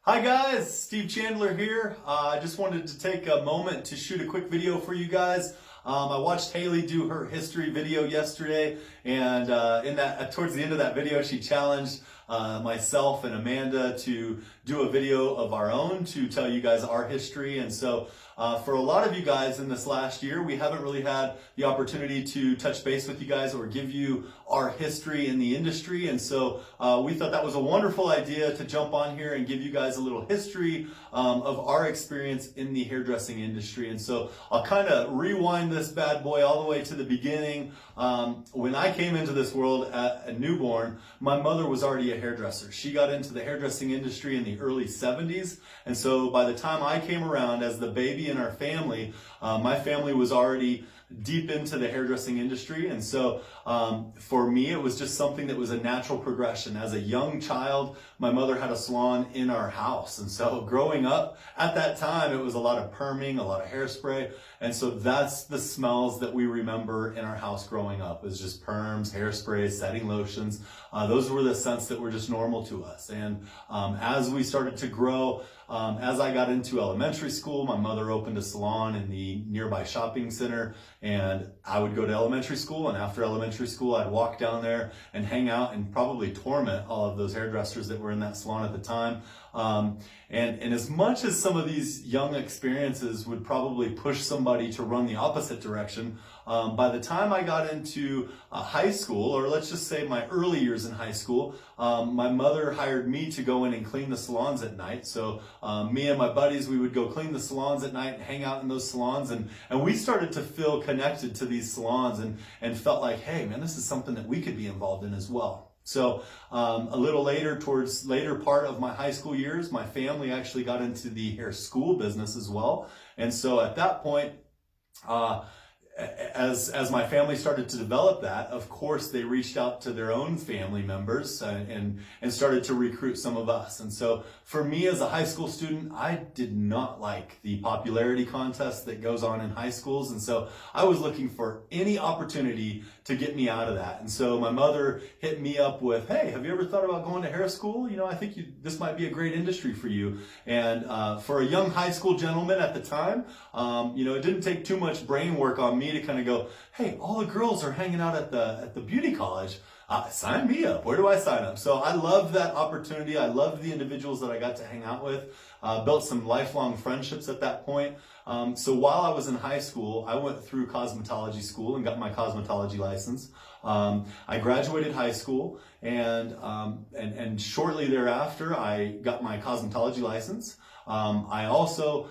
Hi guys, Steve Chandler here. I just wanted to take a moment to shoot a quick video for you guys. I watched Haley do her history video yesterday, and towards the end of that video, she challenged myself and Amanda to do a video of our own to tell you guys our history. And so for a lot of you guys in this last year, we haven't really had the opportunity to touch base with you guys or give you our history in the industry. And so we thought that was a wonderful idea to jump on here and give you guys a little history of our experience in the hairdressing industry. And so I'll kind of rewind this bad boy all the way to the beginning. When I came into this world at a newborn, my mother was already a hairdresser. She got into the hairdressing industry in the early 70s. And so by the time I came around as the baby in our family, my family was already deep into the hairdressing industry. And so for me, it was just something that was a natural progression. As a young child, my mother had a salon in our house. And so growing up at that time, it was a lot of perming, a lot of hairspray. And so that's the smells that we remember in our house growing up. It was just perms, hairspray, setting lotions. Those were the scents that were just normal to us. And as we started to grow, as I got into elementary school, my mother opened a salon in the nearby shopping center, and I would go to elementary school, and after elementary school, I'd walk down there and hang out and probably torment all of those hairdressers that were in that salon at the time. And as much as some of these young experiences would probably push somebody to run the opposite direction, by the time I got into high school, or let's just say my early years in high school, my mother hired me to go in and clean the salons at night. So me and my buddies, we would go clean the salons at night and hang out in those salons. And we started to feel connected to these salons and felt like, hey, man, this is something that we could be involved in as well. So a little later, towards later part of my high school years, my family actually got into the hair school business as well. And so at that point, as my family started to develop that, of course, they reached out to their own family members and started to recruit some of us. And so for me as a high school student, I did not like the popularity contest that goes on in high schools. And so I was looking for any opportunity to get me out of that. And so my mother hit me up with, hey, have you ever thought about going to hair school? You know, I think this might be a great industry for you. And for a young high school gentleman at the time, it didn't take too much brain work on me to kind of go, hey, all the girls are hanging out at the beauty college. Sign me up. Where do I sign up? So I loved that opportunity. I loved the individuals that I got to hang out with. Built some lifelong friendships at that point. So while I was in high school, I went through cosmetology school and got my cosmetology license. I graduated high school, and shortly thereafter, I got my cosmetology license. I also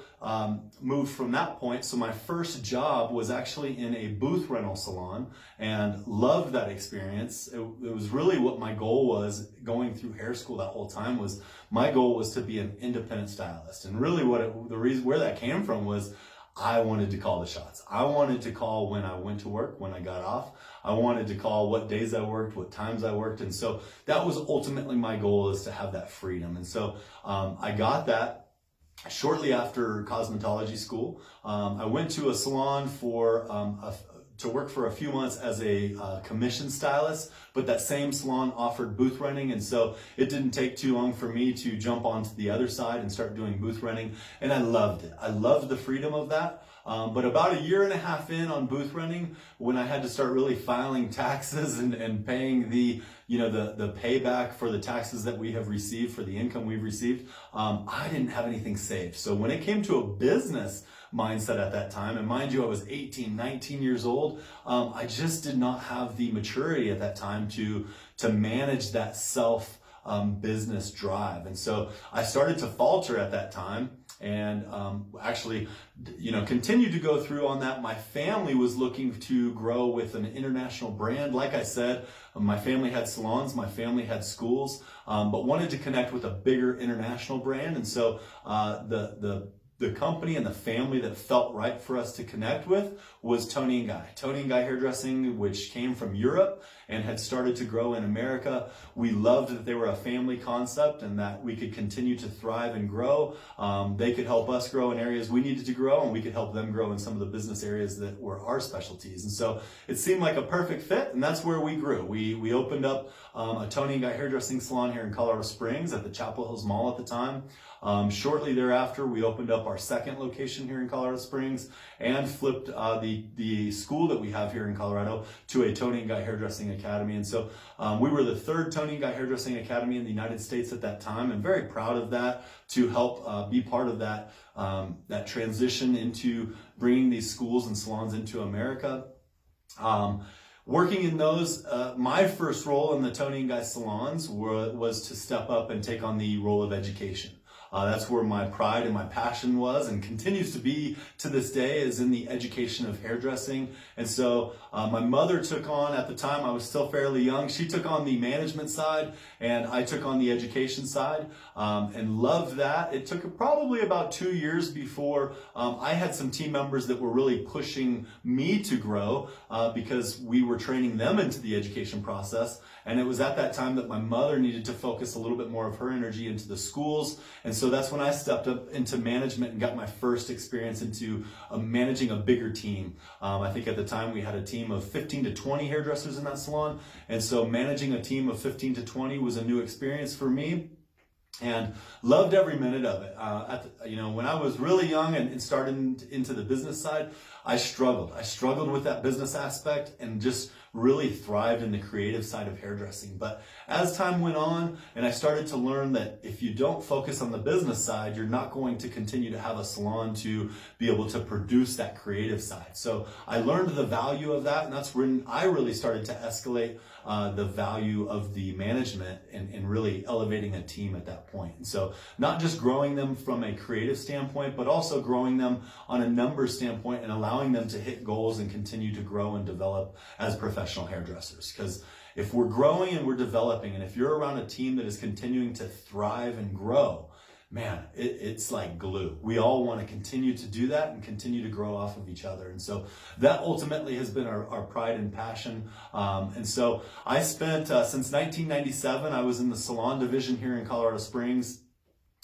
moved from that point. So my first job was actually in a booth rental salon, and loved that experience. It was really what my goal was going through hair school that whole time. Was my goal was to be an independent stylist. And really the reason where that came from was I wanted to call the shots. I wanted to call when I went to work, when I got off. I wanted to call what days I worked, what times I worked. And so that was ultimately my goal, is to have that freedom. And so I got that. Shortly after cosmetology school, I went to a salon to work for a few months as a commission stylist, but that same salon offered booth renting, and so it didn't take too long for me to jump onto the other side and start doing booth renting, and I loved it. I loved the freedom of that. But about a year and a half in on booth renting, when I had to start really filing taxes and paying the payback for the taxes that we have received, for the income we've received, I didn't have anything saved. So when it came to a business mindset at that time, and mind you, I was 18, 19 years old, I just did not have the maturity at that time to manage that business drive. And so I started to falter at that time, and actually, continued to go through on that. My family was looking to grow with an international brand. Like I said, my family had salons, my family had schools, but wanted to connect with a bigger international brand. And so the the company and the family that felt right for us to connect with was Tony and Guy. Tony and Guy Hairdressing, which came from Europe and had started to grow in America. We loved that they were a family concept and that we could continue to thrive and grow. They could help us grow in areas we needed to grow, and we could help them grow in some of the business areas that were our specialties. And so it seemed like a perfect fit, and that's where we grew. We opened up a Tony and Guy Hairdressing salon here in Colorado Springs at the Chapel Hills Mall at the time. Shortly thereafter, we opened up our second location here in Colorado Springs and flipped the school that we have here in Colorado to a Tony and Guy Hairdressing Academy. And so we were the third Tony and Guy Hairdressing Academy in the United States at that time, and very proud of that, to help be part of that, that transition into bringing these schools and salons into America. Working in those, my first role in the Tony and Guy salons was to step up and take on the role of education. That's where my pride and my passion was, and continues to be to this day, is in the education of hairdressing. And so my mother took on, at the time I was still fairly young, she took on the management side and I took on the education side, and loved that. It took probably about 2 years before I had some team members that were really pushing me to grow, because we were training them into the education process. And it was at that time that my mother needed to focus a little bit more of her energy into the schools. And so that's when I stepped up into management and got my first experience into managing a bigger team. I think at the time we had a team of 15 to 20 hairdressers in that salon. And so managing a team of 15 to 20 was a new experience for me, and loved every minute of it. When I was really young and started into the business side, I struggled with that business aspect and just really thrived in the creative side of hairdressing. But as time went on and I started to learn that if you don't focus on the business side, you're not going to continue to have a salon to be able to produce that creative side. So I learned the value of that, and that's when I really started to escalate the value of the management and really elevating a team at that point. And so not just growing them from a creative standpoint, but also growing them on a numbers standpoint and allowing them to hit goals and continue to grow and develop as professional hairdressers. Because if we're growing and we're developing, and if you're around a team that is continuing to thrive and grow, man, it's like glue. We all want to continue to do that and continue to grow off of each other. And so that ultimately has been our pride and passion. And so I spent, since 1997, I was in the salon division here in Colorado Springs.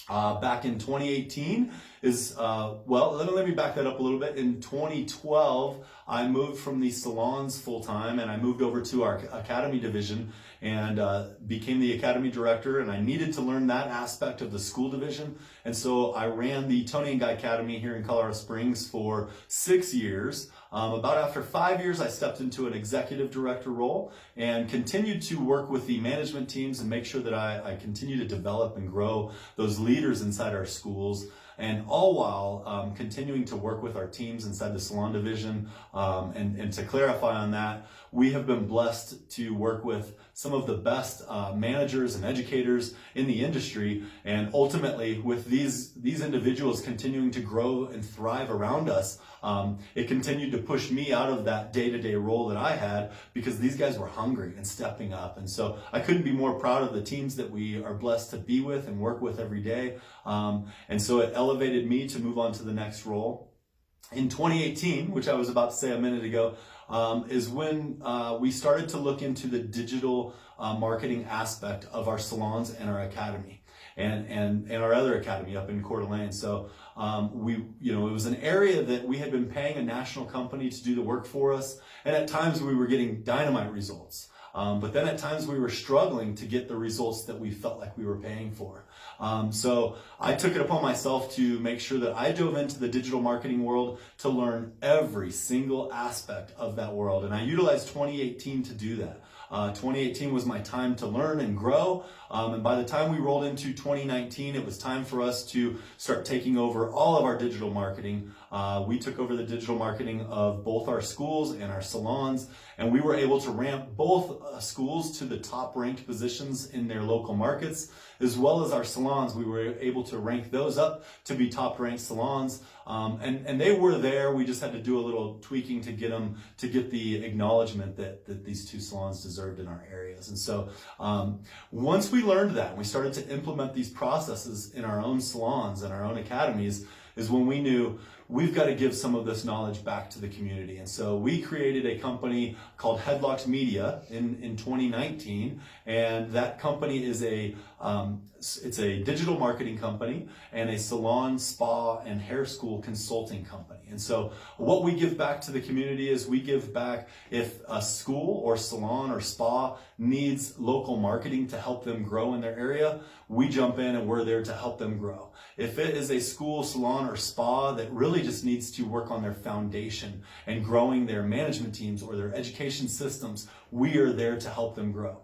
Back in 2018 let me back that up a little bit. In 2012, I moved from the salons full time and I moved over to our academy division and became the academy director, and I needed to learn that aspect of the school division. And so I ran the Tony and Guy Academy here in Colorado Springs for 6 years. About after 5 years, I stepped into an executive director role and continued to work with the management teams and make sure that I continue to develop and grow those leaders inside our schools. And all while continuing to work with our teams inside the salon division. And to clarify on that, we have been blessed to work with some of the best managers and educators in the industry. And ultimately, with these individuals continuing to grow and thrive around us, it continued to push me out of that day-to-day role that I had, because these guys were hungry and stepping up. And so I couldn't be more proud of the teams that we are blessed to be with and work with every day. And so it elevated me to move on to the next role. In 2018, which I was about to say a minute ago, is when we started to look into the digital marketing aspect of our salons and our academy and our other academy up in Coeur d'Alene. So it was an area that we had been paying a national company to do the work for us, and at times we were getting dynamite results. But then at times we were struggling to get the results that we felt like we were paying for. So I took it upon myself to make sure that I dove into the digital marketing world to learn every single aspect of that world. And I utilized 2018 to do that. 2018 was my time to learn and grow. And by the time we rolled into 2019, it was time for us to start taking over all of our digital marketing. We took over the digital marketing of both our schools and our salons, and we were able to ramp both schools to the top ranked positions in their local markets, as well as our salons. We were able to rank those up to be top ranked salons. And they were there. We just had to do a little tweaking to get the acknowledgement that these two salons deserved in our areas. And so once we learned that, we started to implement these processes in our own salons and our own academies, is when we knew we've got to give some of this knowledge back to the community. And so we created a company called Headlocks Media in 2019. And that company is it's a digital marketing company and a salon, spa, and hair school consulting company. And so what we give back to the community is we give back if a school or salon or spa needs local marketing to help them grow in their area, we jump in and we're there to help them grow. If it is a school, salon, or spa that really just needs to work on their foundation and growing their management teams or their education systems, we are there to help them grow.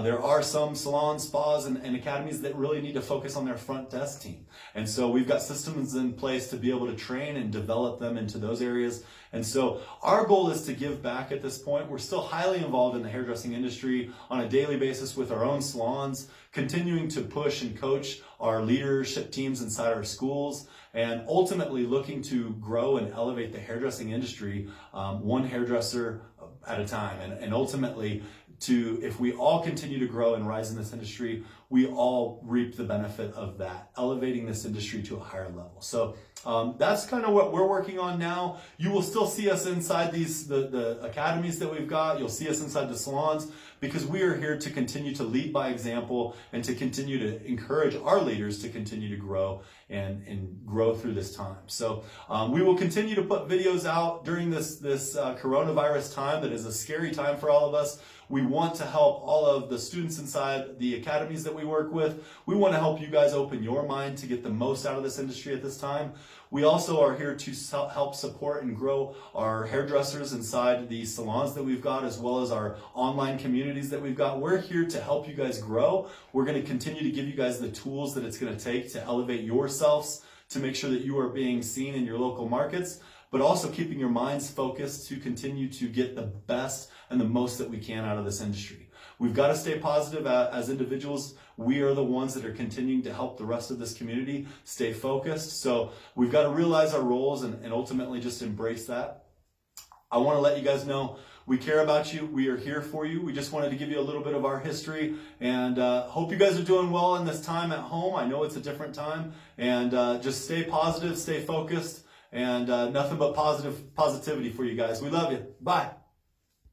There are some salons, spas, and academies that really need to focus on their front desk team. And so we've got systems in place to be able to train and develop them into those areas. And so our goal is to give back at this point. We're still highly involved in the hairdressing industry on a daily basis with our own salons, continuing to push and coach our leadership teams inside our schools, and ultimately looking to grow and elevate the hairdressing industry one hairdresser at a time. And ultimately, if we all continue to grow and rise in this industry, we all reap the benefit of that, elevating this industry to a higher level. So that's kind of what we're working on now. You will still see us inside the academies that we've got. You'll see us inside the salons because we are here to continue to lead by example and to continue to encourage our leaders to continue to grow and grow through this time. So we will continue to put videos out during this coronavirus time that is a scary time for all of us. We want to help all of the students inside the academies that we work with. We want to help you guys open your mind to get the most out of this industry at this time. We also are here to help support and grow our hairdressers inside the salons that we've got, as well as our online communities that we've got. We're here to help you guys grow. We're going to continue to give you guys the tools that it's going to take to elevate yourselves, to make sure that you are being seen in your local markets, but also keeping your minds focused to continue to get the best and the most that we can out of this industry. We've got to stay positive as individuals. We are the ones that are continuing to help the rest of this community stay focused. So we've got to realize our roles and ultimately just embrace that. I want to let you guys know we care about you. We are here for you. We just wanted to give you a little bit of our history, and hope you guys are doing well in this time at home. I know it's a different time, and just stay positive, stay focused, and nothing but positivity for you guys. We love you. Bye.